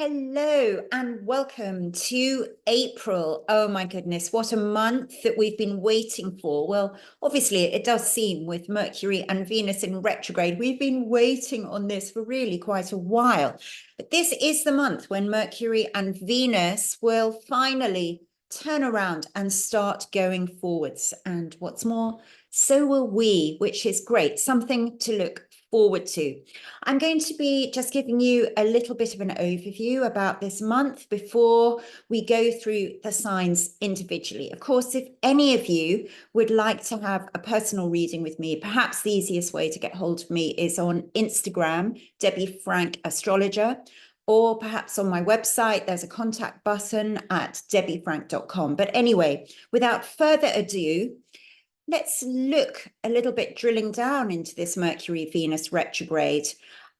Hello and welcome to April. Oh my goodness, what a month that we've been waiting for. Well, obviously it does seem with Mercury and Venus in retrograde, we've been waiting on this for really quite a while. But this is the month when Mercury and Venus will finally turn around and start going forwards. And what's more, so will we, which is great, something to look forward to. I'm going to be just giving you a little bit of an overview about this month before we go through the signs individually. Of course, if any of you would like to have a personal reading with me, perhaps the easiest way to get hold of me is on Instagram, Debbie Frank Astrologer, or perhaps on my website, there's a contact button at debbiefrank.com. But anyway, without further ado, let's look a little bit drilling down into this Mercury-Venus retrograde.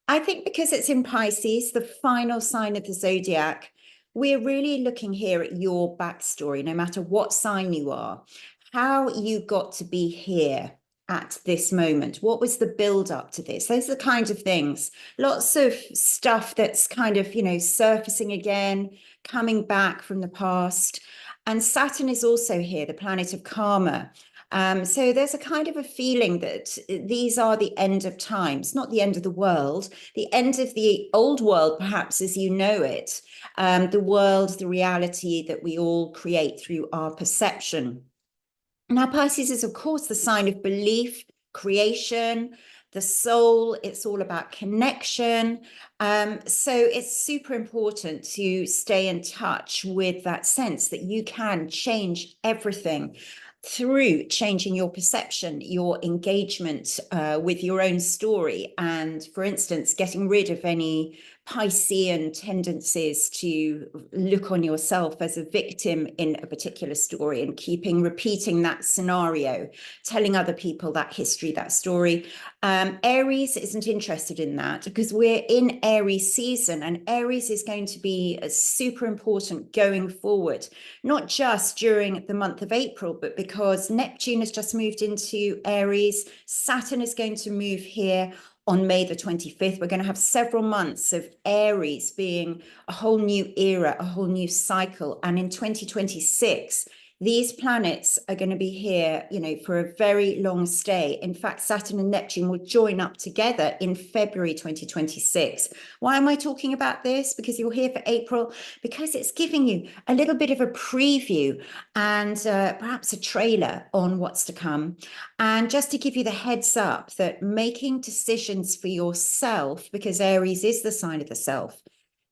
I think because it's in Pisces, the final sign of the zodiac, we're really looking here at your backstory, no matter what sign you are, how you got to be here at this moment. What was the build up to this? Those are the kinds of things. Lots of stuff that's kind of, surfacing again, coming back from the past. And Saturn is also here, the planet of karma. So there's a kind of a feeling that these are the end of times, not the end of the world, the end of the old world, perhaps as you know it, the world, the reality that we all create through our perception. Now, Pisces is, of course, the sign of belief, creation, the soul. It's all about connection. So it's super important to stay in touch with that sense that you can change everything through changing your perception, your engagement with your own story, and, for instance, getting rid of any Piscean tendencies to look on yourself as a victim in a particular story and repeating that scenario, telling other people that history, that story. Aries isn't interested in that because we're in Aries season, and Aries is going to be super important going forward, not just during the month of April, but because Neptune has just moved into Aries, Saturn is going to move here on May the 25th. We're going to have several months of Aries being a whole new era, a whole new cycle. And in 2026, these planets are going to be here, for a very long stay. In fact, Saturn and Neptune will join up together in February 2026. Why am I talking about this? Because you're here for April, because it's giving you a little bit of a preview and perhaps a trailer on what's to come. And just to give you the heads up that making decisions for yourself, because Aries is the sign of the self,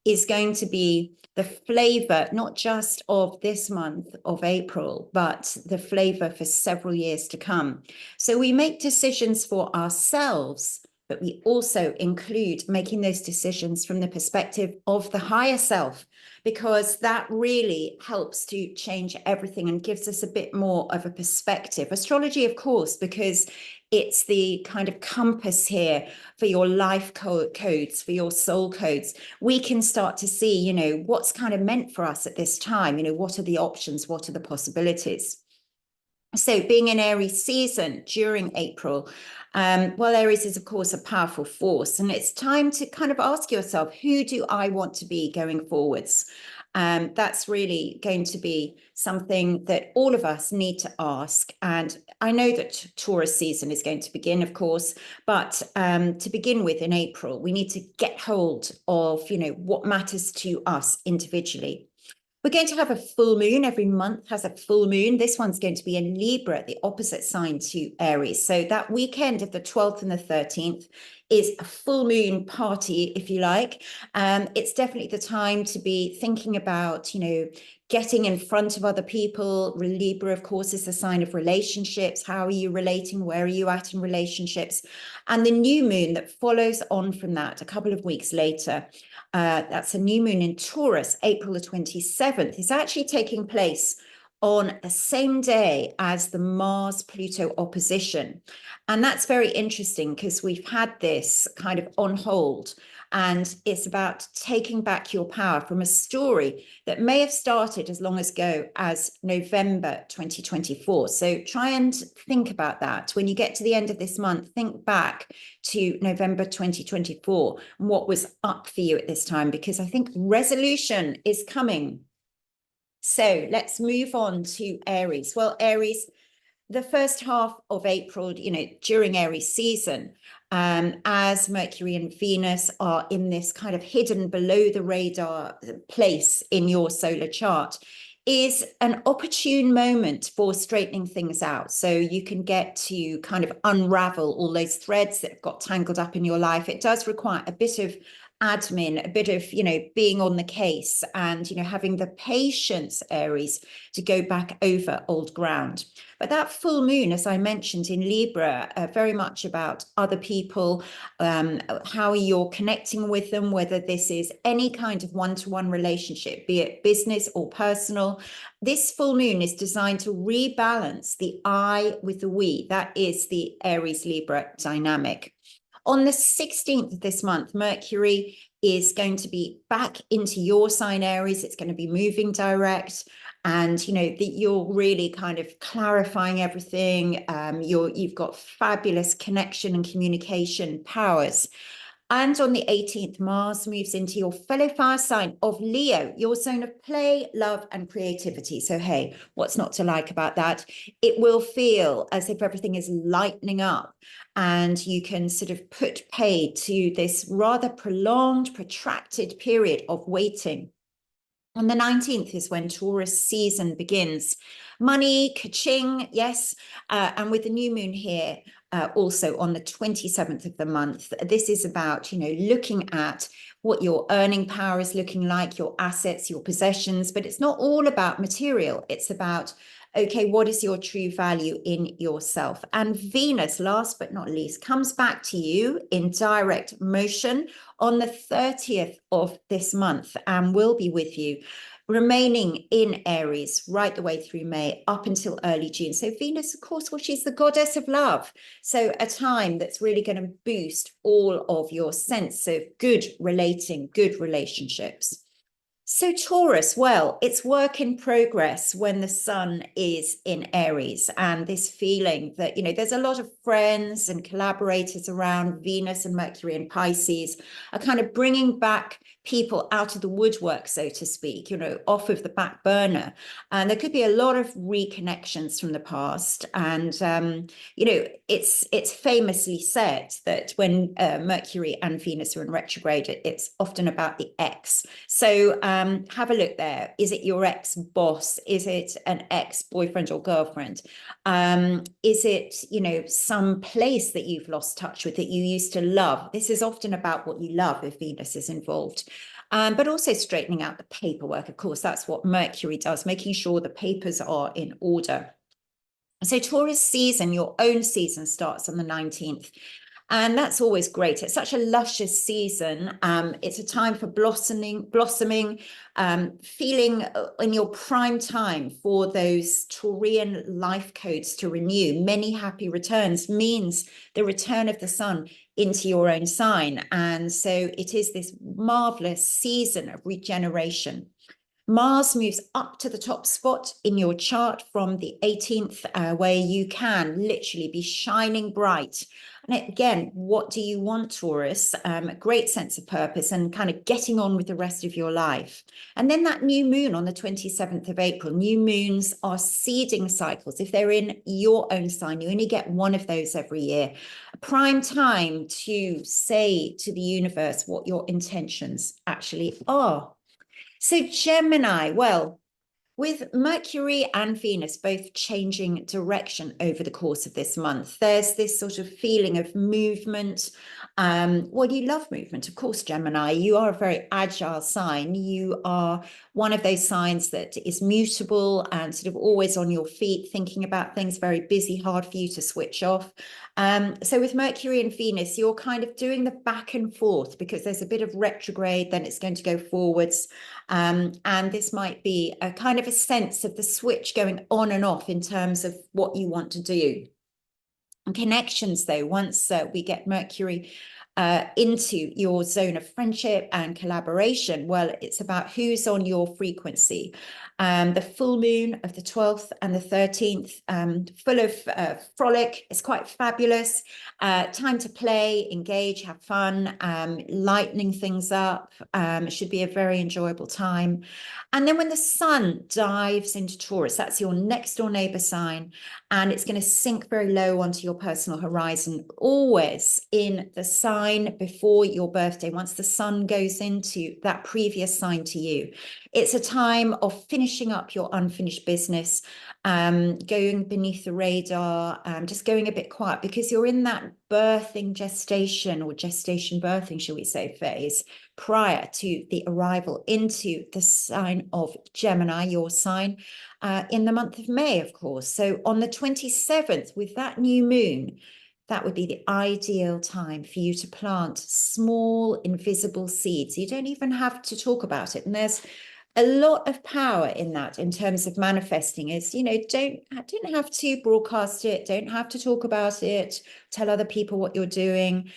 is going to be the flavor, not just of this month of April, but the flavor for several years to come. So we make decisions for ourselves, but we also include making those decisions from the perspective of the higher self, because that really helps to change everything and gives us a bit more of a perspective. Astrology, of course, because it's the kind of compass here for your life codes, for your soul codes. We can start to see, what's kind of meant for us at this time. What are the options? What are the possibilities? So being in Aries season during April, well, Aries is, of course, a powerful force, and it's time to kind of ask yourself, who do I want to be going forwards? That's really going to be something that all of us need to ask. And I know that Taurus season is going to begin, of course, but to begin with in April, we need to get hold of, what matters to us individually. We're going to have a full moon. Every month has a full moon. This one's going to be in Libra, the opposite sign to Aries. So that weekend of the 12th and the 13th is a full moon party, if you like. It's definitely the time to be thinking about, getting in front of other people. Libra, of course, is a sign of relationships. How are you relating? Where are you at in relationships? And the new moon that follows on from that a couple of weeks later, that's a new moon in Taurus, April the 27th, is actually taking place on the same day as the Mars-Pluto opposition. And that's very interesting because we've had this kind of on hold And it's about taking back your power from a story that may have started as long ago as November 2024. So try and think about that. When you get to the end of this month, think back to November 2024 and what was up for you at this time, because I think resolution is coming. So let's move on to Aries. Well, Aries, the first half of April, during Aries season, as Mercury and Venus are in this kind of hidden below the radar place in your solar chart, is an opportune moment for straightening things out. So you can get to kind of unravel all those threads that have got tangled up in your life. It does require a bit of admin, a bit of, being on the case and, having the patience, Aries, to go back over old ground. But that full moon, as I mentioned in Libra, very much about other people, how you're connecting with them, whether this is any kind of one-to-one relationship, be it business or personal. This full moon is designed to rebalance the I with the we. That is the Aries-Libra dynamic. On the 16th of this month, Mercury is going to be back into your sign, Aries. It's going to be moving direct. And, that you're really kind of clarifying everything. You've got fabulous connection and communication powers. And on the 18th, Mars moves into your fellow fire sign of Leo, your zone of play, love, and creativity. So, hey, what's not to like about that? It will feel as if everything is lightening up and you can sort of put paid to this rather prolonged, protracted period of waiting. On the 19th is when Taurus season begins. Money, ka-ching, yes. And with the new moon here, also on the 27th of the month, this is about, looking at what your earning power is looking like, your assets, your possessions, but it's not all about material. It's about, okay, what is your true value in yourself? And Venus, last but not least, comes back to you in direct motion on the 30th of this month and will be with you, remaining in Aries right the way through May up until early June. So Venus, of course, well, she's the goddess of love. So a time that's really going to boost all of your sense of good relating, good relationships. So Taurus, well, it's work in progress when the sun is in Aries, and this feeling that, there's a lot of friends and collaborators around. Venus and Mercury and Pisces are kind of bringing back people out of the woodwork, so to speak, off of the back burner. And there could be a lot of reconnections from the past. And, it's famously said that when Mercury and Venus are in retrograde, it's often about the ex. So have a look there. Is it your ex-boss? Is it an ex-boyfriend or girlfriend? Is it, some place that you've lost touch with that you used to love? This is often about what you love if Venus is involved. But also straightening out the paperwork. Of course, that's what Mercury does, making sure the papers are in order. So Taurus season, your own season, starts on the 19th. And that's always great. It's such a luscious season. It's a time for blossoming, feeling in your prime time for those Taurian life codes to renew. Many happy returns means the return of the sun into your own sign. And so it is this marvelous season of regeneration. Mars moves up to the top spot in your chart from the 18th, where you can literally be shining bright. And again, what do you want, Taurus? A great sense of purpose and kind of getting on with the rest of your life. And then that new moon on the 27th of April, new moons are seeding cycles. If they're in your own sign, you only get one of those every year. A prime time to say to the universe what your intentions actually are. So Gemini, well, with Mercury and Venus both changing direction over the course of this month, there's this sort of feeling of movement. Well, you love movement, of course, Gemini. You are a very agile sign. You are one of those signs that is mutable and sort of always on your feet, thinking about things, very busy, hard for you to switch off. So with Mercury and Venus, you're kind of doing the back and forth because there's a bit of retrograde, then it's going to go forwards. And this might be a kind of a sense of the switch going on and off in terms of what you want to do. And connections, though, once we get Mercury into your zone of friendship and collaboration. Well, it's about who's on your frequency. The full moon of the 12th and the 13th, full of frolic. It's quite fabulous. Time to play, engage, have fun, lightening things up. It should be a very enjoyable time. And then when the sun dives into Taurus, that's your next door neighbor sign, and it's going to sink very low onto your personal horizon, always in the sign before your birthday, once the sun goes into that previous sign to you. It's a time of finishing up your unfinished business, going beneath the radar, just going a bit quiet, because you're in that birthing gestation, or gestation birthing, shall we say, phase, prior to the arrival into the sign of Gemini, your sign, in the month of May, of course. So on the 27th, with that new moon, that would be the ideal time for you to plant small, invisible seeds. You don't even have to talk about it. And there's a lot of power in that, in terms of manifesting. Is, you know, don't have to broadcast it, don't have to talk about it, tell other people what you're doing.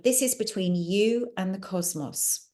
This is between you and the cosmos.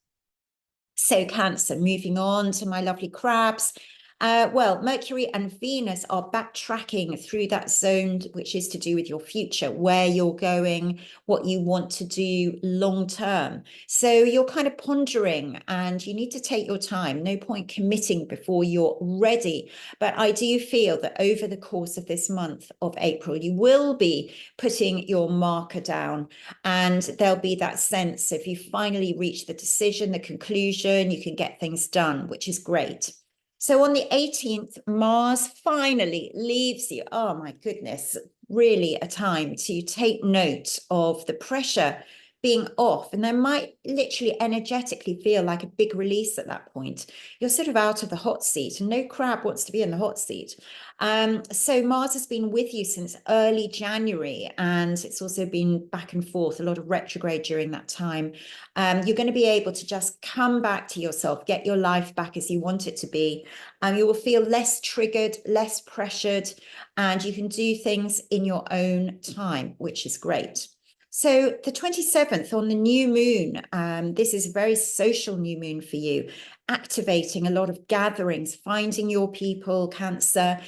So Cancer, moving on to my lovely crabs. Well, Mercury and Venus are backtracking through that zone, which is to do with your future, where you're going, what you want to do long term. So you're kind of pondering, and you need to take your time. No point committing before you're ready. But I do feel that over the course of this month of April, you will be putting your marker down, and there'll be that sense of you finally reach the decision, the conclusion, you can get things done, which is great. So on the 18th, Mars finally leaves you. Oh my goodness, really a time to take note of the pressure being off. And there might literally energetically feel like a big release at that point. You're sort of out of the hot seat, and no crab wants to be in the hot seat. So Mars has been with you since early January, and it's also been back and forth, a lot of retrograde during that time. You're going to be able to just come back to yourself, get your life back as you want it to be. You will feel less triggered, less pressured, and you can do things in your own time, which is great. So the 27th, on the new moon, this is a very social new moon for you, activating a lot of gatherings, finding your people, Cancer,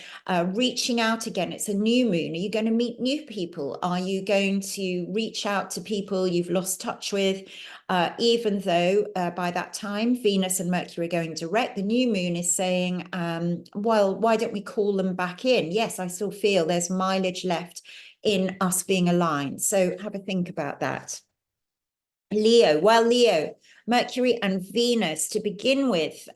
reaching out again. It's a new moon. Are you going to meet new people? Are you going to reach out to people you've lost touch with? Even though by that time, Venus and Mercury are going direct, the new moon is saying, well, why don't we call them back in? Yes, I still feel there's mileage left in us being aligned. So have a think about that. Leo, well, Leo, Mercury and Venus to begin with,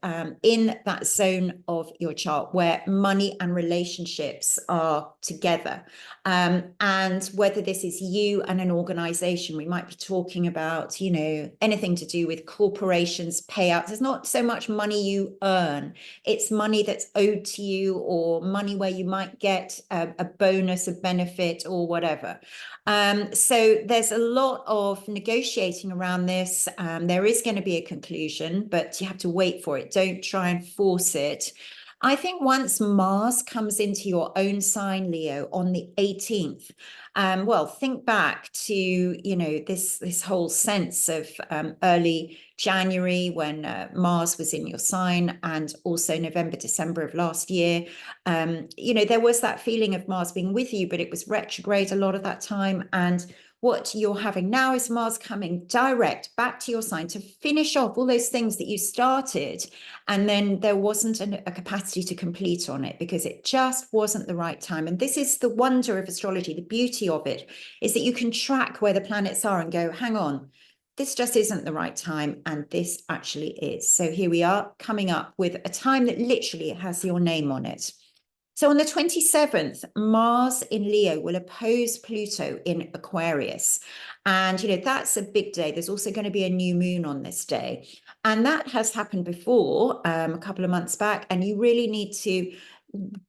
in that zone of your chart where money and relationships are together. And whether this is you and an organization, we might be talking about, you know, anything to do with corporations, payouts. It's not so much money you earn, it's money that's owed to you, or money where you might get a bonus, a benefit, or whatever. So there's a lot of negotiating around this. There is going to be a conclusion, but you have to wait for it. Don't try and force it. I think once Mars comes into your own sign, Leo, on the 18th, well, think back to, you know, this whole sense of early January when Mars was in your sign, and also November, December of last year. You know, there was that feeling of Mars being with you, but it was retrograde a lot of that time. And what you're having now is Mars coming direct back to your sign to finish off all those things that you started, and then there wasn't a capacity to complete on it because it just wasn't the right time. And this is the wonder of astrology. The beauty of it is that you can track where the planets are and go, hang on, this just isn't the right time, and this actually is. So here we are, coming up with a time that literally has your name on it. So on the 27th, Mars in Leo will oppose Pluto in Aquarius. And, you know, that's a big day. There's also going to be a new moon on this day. And that has happened before, a couple of months back. And you really need to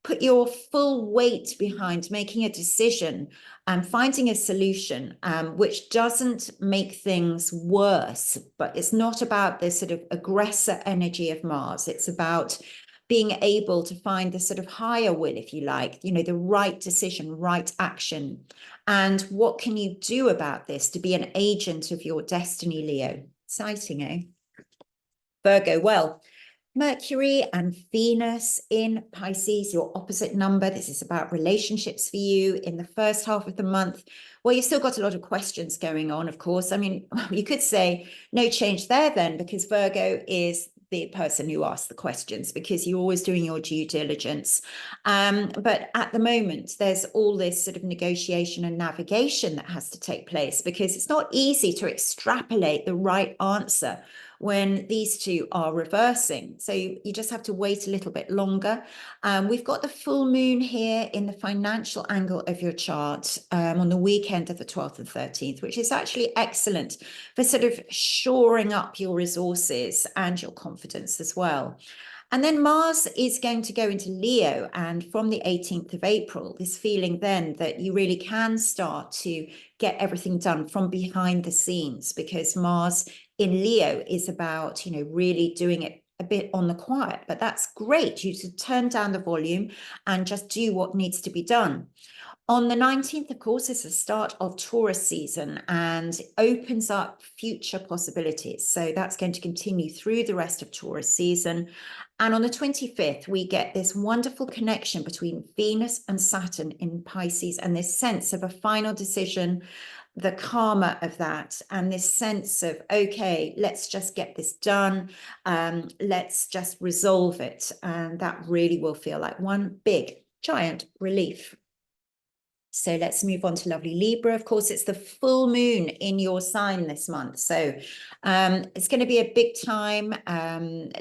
put your full weight behind making a decision and finding a solution, which doesn't make things worse. But it's not about this sort of aggressor energy of Mars. It's about being able to find the sort of higher will, if you like, you know, the right decision, right action. And what can you do about this to be an agent of your destiny, Leo? Exciting, eh? Virgo, well, Mercury and Venus in Pisces, your opposite number. This is about relationships for you in the first half of the month. Well, you've still got a lot of questions going on, of course. I mean, you could say no change there then, because Virgo is the person who asks the questions, because you're always doing your due diligence. But at the moment, there's all this sort of negotiation and navigation that has to take place, because it's not easy to extrapolate the right answer when these two are reversing. So you just have to wait a little bit longer. We've got the full moon here in the financial angle of your chart on the weekend of the 12th and 13th, which is actually excellent for sort of shoring up your resources and your confidence as well. And then Mars is going to go into Leo, and from the 18th of April, this feeling then that you really can start to get everything done from behind the scenes, because Mars in Leo is about, you know, really doing it a bit on the quiet. But that's great. You should turn down the volume and just do what needs to be done. On the 19th, of course, is the start of Taurus season and opens up future possibilities. So that's going to continue through the rest of Taurus season. And on the 25th, we get this wonderful connection between Venus and Saturn in Pisces, and this sense of a final decision, the karma of that, and this sense of, okay, let's just get this done. Let's just resolve it. And that really will feel like one big, giant relief. So let's move on to lovely Libra. Of course, it's the full moon in your sign this month. So it's going to be a big time,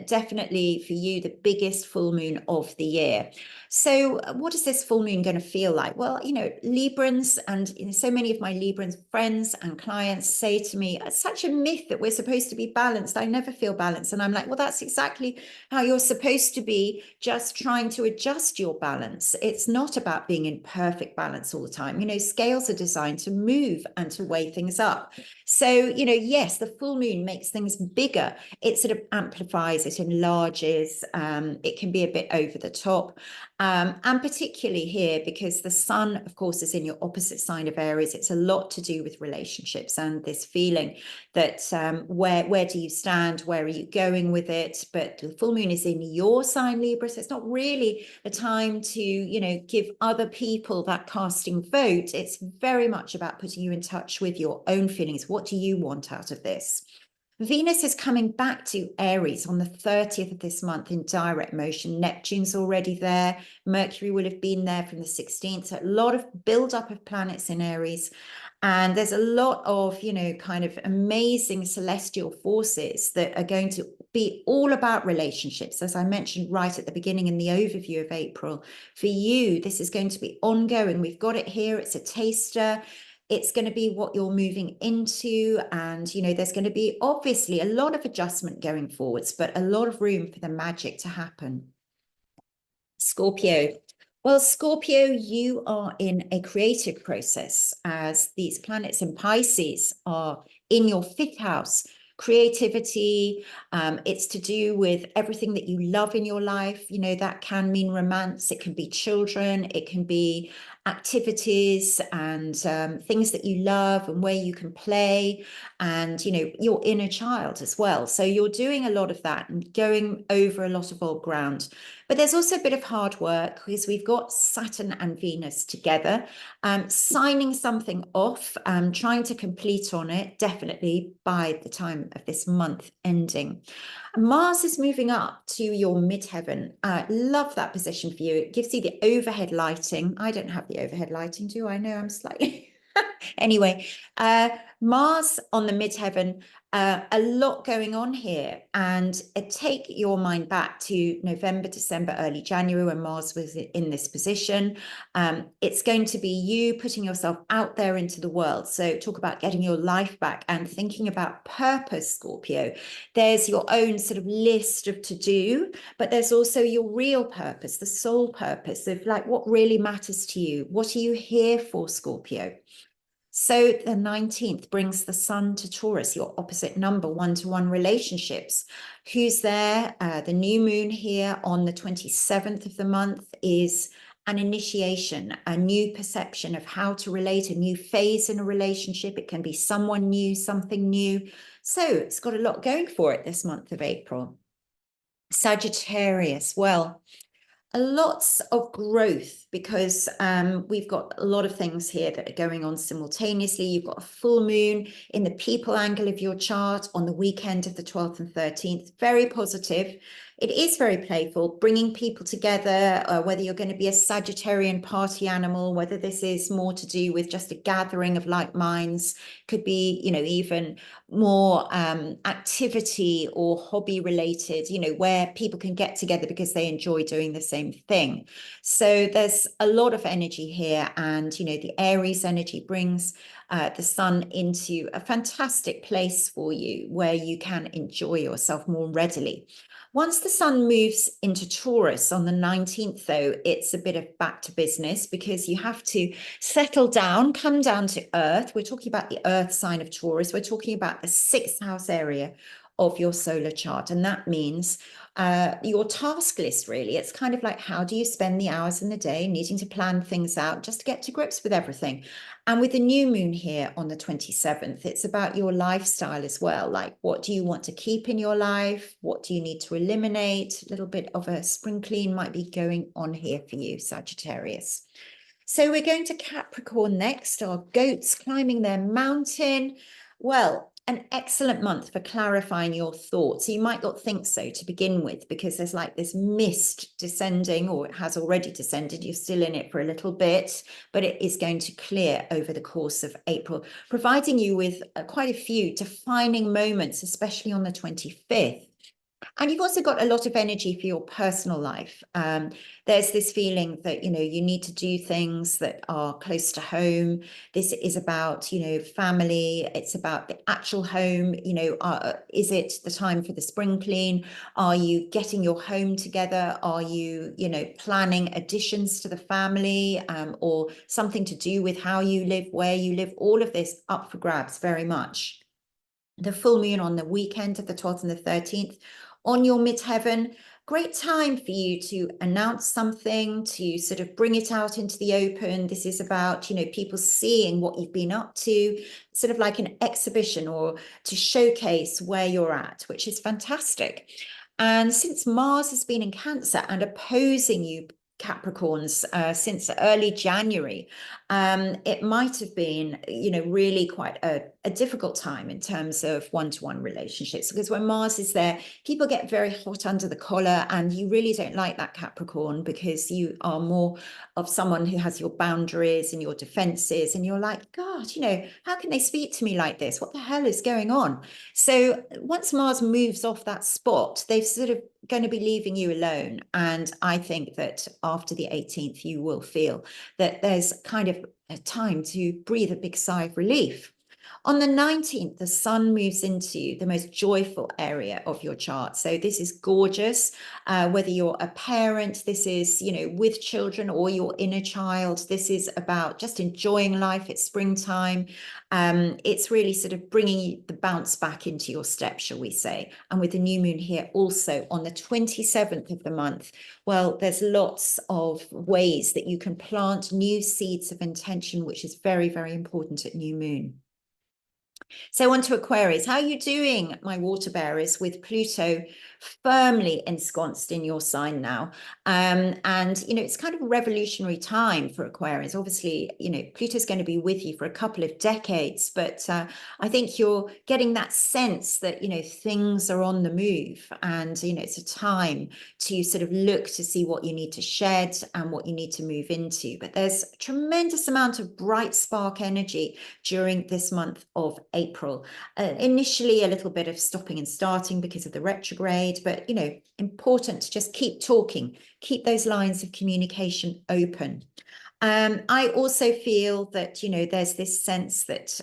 definitely for you, the biggest full moon of the year. So what is this full moon going to feel like? Well, you know, Librans, and you know, so many of my Librans friends and clients say to me, it's such a myth that we're supposed to be balanced. I never feel balanced. And I'm like, well, that's exactly how you're supposed to be, just trying to adjust your balance. It's not about being in perfect balance all the time. You know, scales are designed to move and to weigh things up. So, you know, yes, the full moon makes things bigger. It sort of amplifies, it enlarges, it can be a bit over the top. And particularly here, because the sun, of course, is in your opposite sign of Aries, it's a lot to do with relationships and this feeling that where do you stand? Where are you going with it? But the full moon is in your sign, Libra, so it's not really the time to, you know, give other people that casting vote. It's very much about putting you in touch with your own feelings. What do you want out of this? Venus is coming back to Aries on the 30th of this month in direct motion. Neptune's already there. Mercury will have been there from the 16th. So a lot of build-up of planets in Aries. And there's a lot of, you know, kind of amazing celestial forces that are going to be all about relationships. As I mentioned right at the beginning in the overview of April, for you, this is going to be ongoing. We've got it here. It's a taster. It's going to be what you're moving into. And, you know, there's going to be obviously a lot of adjustment going forwards, but a lot of room for the magic to happen. Scorpio. Well, Scorpio, you are in a creative process as these planets in Pisces are in your fifth house. Creativity, it's to do with everything that you love in your life. You know, that can mean romance, it can be children, it can be activities and things that you love and where you can play, and, you know, your inner child as well. So you're doing a lot of that and going over a lot of old ground. But there's also a bit of hard work because we've got Saturn and Venus together, signing something off, trying to complete on it, definitely by the time of this month ending. Mars is moving up to your midheaven. Love that position for you. It gives you the overhead lighting. I don't have the overhead lighting, do I? know I'm slightly... Anyway, Mars on the midheaven, a lot going on here. And take your mind back to November, December, early January when Mars was in this position. It's going to be you putting yourself out there into the world. So talk about getting your life back and thinking about purpose, Scorpio. There's your own sort of list of to-do, but there's also your real purpose, the soul purpose of like what really matters to you. What are you here for, Scorpio? So the 19th brings the sun to Taurus, your opposite number, one-to-one relationships. Who's there? The new moon here on the 27th of the month is an initiation, a new perception of how to relate, a new phase in a relationship. It can be someone new, something new. So it's got a lot going for it this month of April. Sagittarius, well, lots of growth because we've got a lot of things here that are going on simultaneously. You've got a full moon in the people angle of your chart on the weekend of the 12th and 13th. Very positive. It is very playful, bringing people together, whether you're going to be a Sagittarian party animal, whether this is more to do with just a gathering of like minds, could be, you know, even more activity or hobby related, you know, where people can get together because they enjoy doing the same thing. So there's a lot of energy here, and, you know, the Aries energy brings the sun into a fantastic place for you where you can enjoy yourself more readily. Once the sun moves into Taurus on the 19th, though, it's a bit of back to business because you have to settle down, come down to earth. We're talking about the earth sign of Taurus. We're talking about the 6th house area of your solar chart. And that means your task list, really. It's kind of like, how do you spend the hours in the day, needing to plan things out just to get to grips with everything. And with the new moon here on the 27th, it's about your lifestyle as well. Like, what do you want to keep in your life? What do you need to eliminate? A little bit of a spring clean might be going on here for you, Sagittarius. So we're going to Capricorn next, our goats climbing their mountain. Well, an excellent month for clarifying your thoughts. You might not think so to begin with, because there's like this mist descending, or it has already descended. You're still in it for a little bit, but it is going to clear over the course of April, providing you with quite a few defining moments, especially on the 25th. And you've also got a lot of energy for your personal life. There's this feeling that, you know, you need to do things that are close to home. This is about, you know, family. It's about the actual home. You know, is it the time for the spring clean? Are you getting your home together? Are you, you know, planning additions to the family, or something to do with how you live, where you live? All of this up for grabs very much. The full moon on the weekend of the 12th and the 13th on your midheaven. Great time for you to announce something, to sort of bring it out into the open. This is about, you know, people seeing what you've been up to, sort of like an exhibition, or to showcase where you're at, which is fantastic. And since Mars has been in Cancer and opposing you, Capricorns, since early January, it might have been, you know, really quite a difficult time in terms of one-to-one relationships, because when Mars is there, people get very hot under the collar, and you really don't like that, Capricorn, because you are more of someone who has your boundaries and your defenses, and you're like, God, you know, how can they speak to me like this? What the hell is going on? So once Mars moves off that spot, they've sort of going to be leaving you alone. And I think that after the 18th, you will feel that there's kind of a time to breathe a big sigh of relief. On the 19th, the sun moves into the most joyful area of your chart. So this is gorgeous. Whether you're a parent, this is, you know, with children, or your inner child. This is about just enjoying life. It's springtime. It's really sort of bringing the bounce back into your step, shall we say. And with the new moon here also on the 27th of the month, well, there's lots of ways that you can plant new seeds of intention, which is very, very important at new moon. So on to Aquarius. How are you doing, my water bearers, with Pluto firmly ensconced in your sign now? And, you know, it's kind of a revolutionary time for Aquarius. Obviously, you know, Pluto's going to be with you for a couple of decades, but I think you're getting that sense that, you know, things are on the move, and, you know, it's a time to sort of look to see what you need to shed and what you need to move into. But there's a tremendous amount of bright spark energy during this month of April. Initially, a little bit of stopping and starting because of the retrograde, but, you know, important to just keep talking, keep those lines of communication open. I also feel that, you know, there's this sense that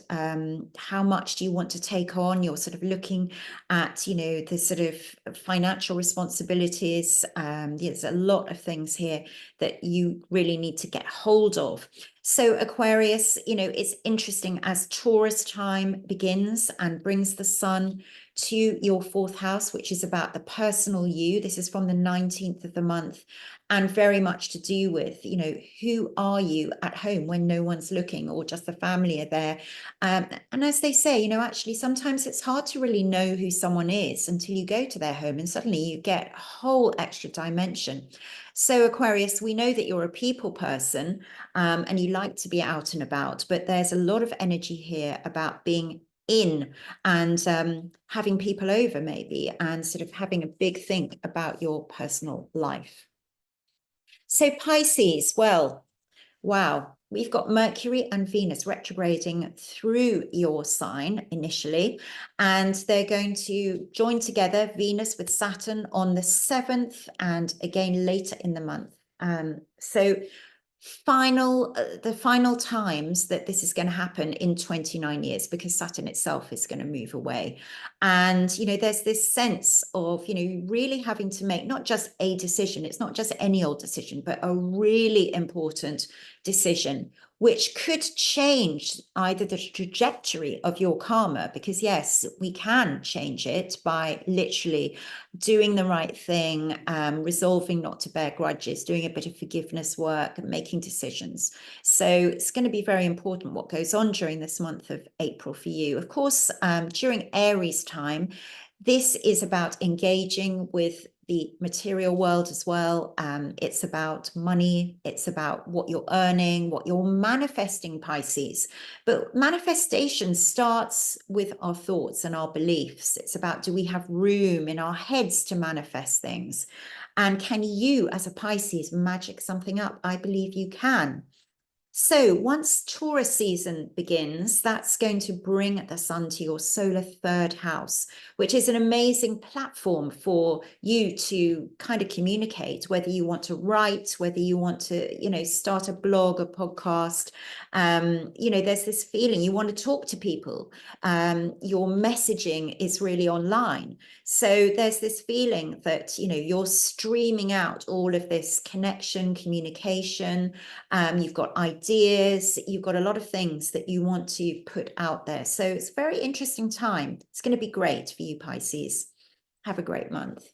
how much do you want to take on? You're sort of looking at, you know, the sort of financial responsibilities. There's a lot of things here that you really need to get hold of. So Aquarius, you know, it's interesting as Taurus time begins and brings the sun to your fourth house, which is about the personal you. This is from the 19th of the month, and very much to do with, you know, who are you at home when no one's looking or just the family are there. And as they say, you know, actually sometimes it's hard to really know who someone is until you go to their home, and suddenly you get a whole extra dimension. So Aquarius, we know that you're a people person, and you like to be out and about, but there's a lot of energy here about being in and having people over maybe, and sort of having a big think about your personal life. So Pisces, well, wow, we've got Mercury and Venus retrograding through your sign initially, and they're going to join together, Venus with Saturn on the 7th and again later in the month. So the final times that this is going to happen in 29 years, because Saturn itself is going to move away. And, you know, there's this sense of, you know, really having to make not just a decision, it's not just any old decision, but a really important decision, which could change either the trajectory of your karma, because yes, we can change it by literally doing the right thing, resolving not to bear grudges, doing a bit of forgiveness work, and making decisions. So it's going to be very important what goes on during this month of April for you. Of course, during Aries time, this is about engaging with the material world as well. It's about money. It's about what you're earning, what you're manifesting, Pisces. But manifestation starts with our thoughts and our beliefs. It's about, do we have room in our heads to manifest things? And can you, as a Pisces, magic something up? I believe you can. So once Taurus season begins, that's going to bring the sun to your solar third house, which is an amazing platform for you to kind of communicate, whether you want to write, whether you want to, you know, start a blog, a podcast. You know, there's this feeling you want to talk to people. Your messaging is really online. So there's this feeling that, you know, you're streaming out all of this connection, communication. You've got ideas, you've got a lot of things that you want to put out there. So it's a very interesting time. It's going to be great for you, Pisces. Have a great month.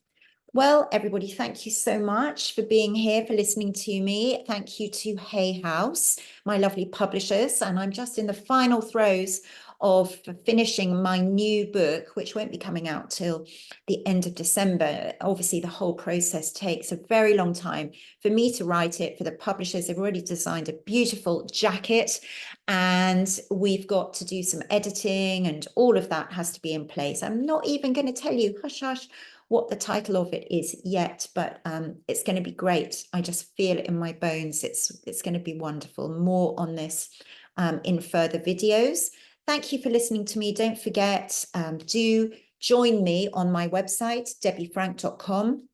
Well, everybody, thank you so much for being here, for listening to me. Thank you to Hay House, my lovely publishers. And I'm just in the final throes of finishing my new book, which won't be coming out till the end of December. Obviously, the whole process takes a very long time for me to write it. For the publishers, they've already designed a beautiful jacket, and we've got to do some editing, and all of that has to be in place. I'm not even going to tell you, hush, hush, what the title of it is yet, but it's going to be great. I just feel it in my bones. It's going to be wonderful. More on this in further videos. Thank you for listening to me. Don't forget, do join me on my website, debbiefrank.com.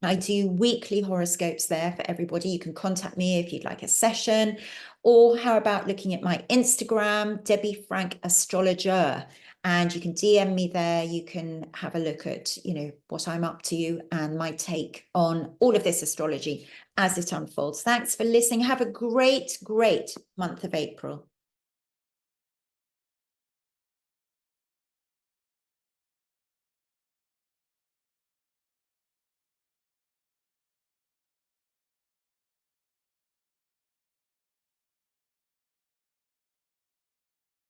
I do weekly horoscopes there for everybody. You can contact me if you'd like a session, or how about looking at my Instagram, Debbie Frank Astrologer, and you can DM me there. You can have a look at, you know, what I'm up to and my take on all of this astrology as it unfolds. Thanks for listening. Have a great, great month of April.